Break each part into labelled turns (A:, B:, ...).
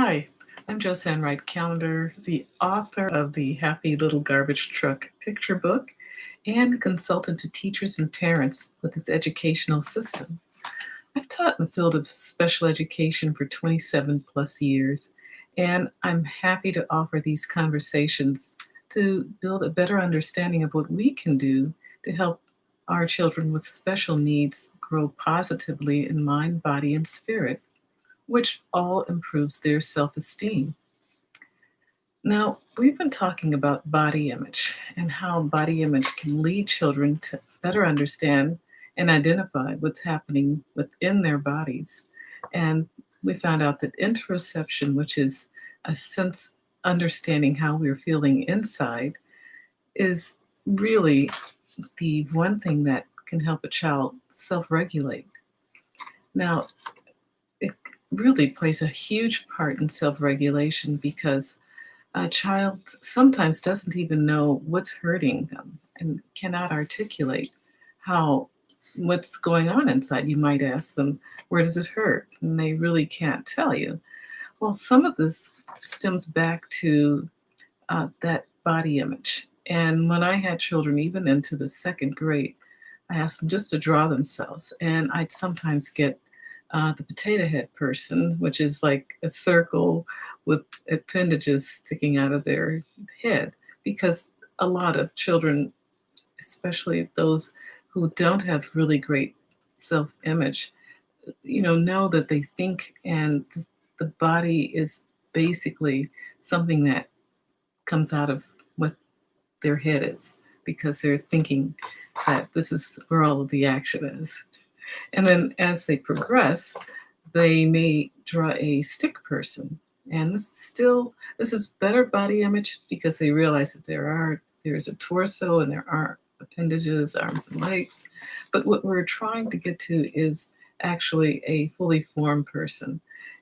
A: Hi, I'm Josan Callender, the author of the Happy Little Garbage Truck picture book and consultant to teachers and parents with its educational system. I've taught in the field of special education for 27 plus years, and I'm happy to offer these conversations to build a better understanding of what we can do to help our children with special needs grow positively in mind, body, and spirit, which all improves their self esteem. Now, we've been talking about body image and how body image can lead children to better understand and identify what's happening within their bodies. And we found out that interoception, which is a sense understanding how we're feeling inside, is really the one thing that can help a child self regulate. Now, it really plays a huge part in self regulation because a child sometimes doesn't even know what's hurting them and cannot articulate how what's going on inside. You might ask them, where does it hurt? And they really can't tell you. Well, some of this stems back to that body image. And when I had children, even into the second grade, I asked them just to draw themselves. And I'd sometimes get the potato head person, which is like a circle with appendages sticking out of their head, because a lot of children, especially those who don't have really great self image, know that they think and the body is basically something that comes out of what their head is because they're thinking that this is where all of the action is. And then as they progress, they may draw a stick person. And this is better body image because they realize that there's a torso and there are appendages, arms and legs. But what we're trying to get to is actually a fully formed person.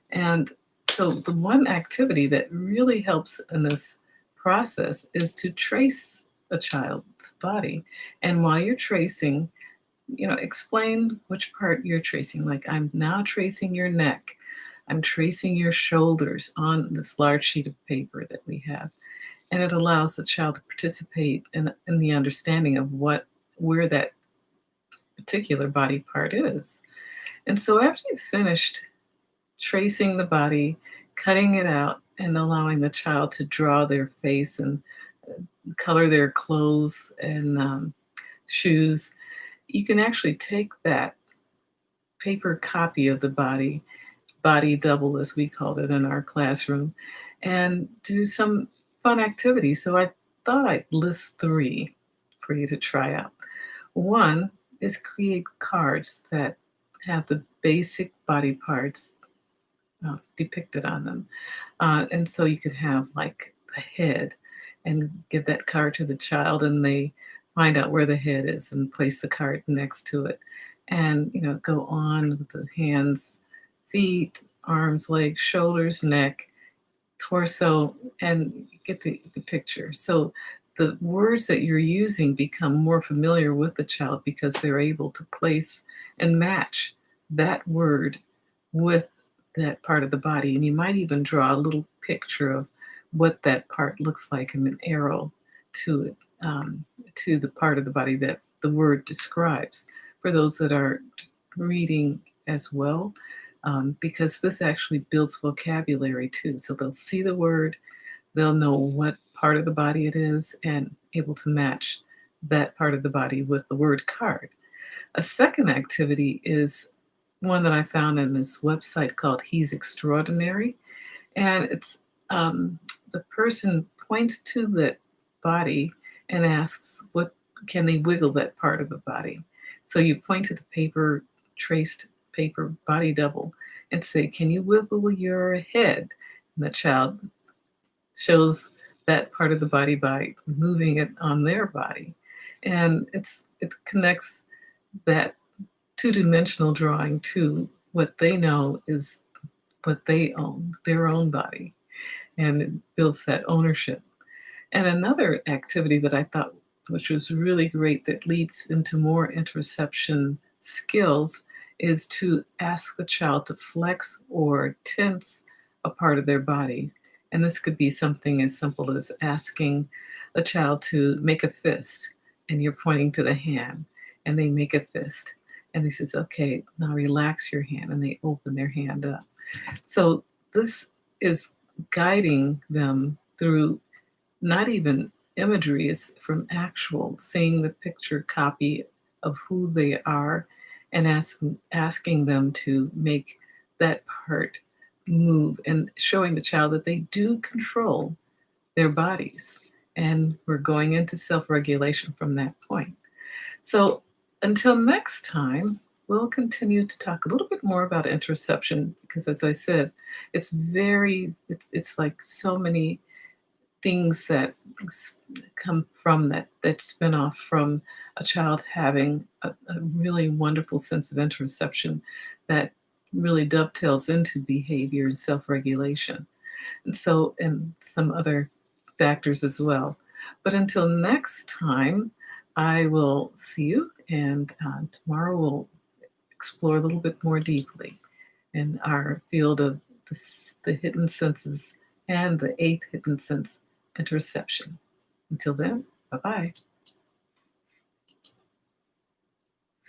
A: And so the one activity that really helps in this process is to trace a child's body. And while you're tracing, explain which part you're tracing. Like, I'm now tracing your neck. I'm tracing your shoulders on this large sheet of paper that we have. And it allows the child to participate in the understanding of where that particular body part is. And so after you've finished tracing the body, cutting it out, and allowing the child to draw their face and color their clothes and shoes, you can actually take that paper copy of the body double as we called it in our classroom, and do some fun activities. So I thought I'd list three for you to try out. One is create cards that have the basic body parts depicted on them. And so you could have like the head and give that card to the child, and they find out where the head is and place the card next to it. And, go on with the hands, feet, arms, legs, shoulders, neck, torso, and get the picture. So the words that you're using become more familiar with the child because they're able to place and match that word with that part of the body. And you might even draw a little picture of what that part looks like and an arrow to it, to the part of the body that the word describes for those that are reading as well, because this actually builds vocabulary too. So they'll see the word, they'll know what part of the body it is, and able to match that part of the body with the word card. A second activity is one that I found in this website called He's Extraordinary. And it's the person points to that body and asks, what can they wiggle that part of the body? So you point to the traced paper body double and say, can you wiggle your head? And the child shows that part of the body by moving it on their body. And it connects that two-dimensional drawing to what they know is what they own, their own body. And it builds that ownership. And another activity that I thought, which was really great, that leads into more interoception skills, is to ask the child to flex or tense a part of their body. And this could be something as simple as asking a child to make a fist, and you're pointing to the hand, and they make a fist. And he says, okay, now relax your hand. And they open their hand up. So this is guiding them through not even imagery, it's from actual seeing the picture copy of who they are and asking them to make that part move and showing the child that they do control their bodies. And we're going into self regulation from that point. So until next time, we'll continue to talk a little bit more about interoception because, as I said, it's like so many things that come from that spin off from a child having a really wonderful sense of interoception that really dovetails into behavior and self-regulation. And so, and some other factors as well. But until next time, I will see you, and tomorrow we'll explore a little bit more deeply in our field of the hidden senses and the eighth hidden sense, interoception. Until then, bye-bye.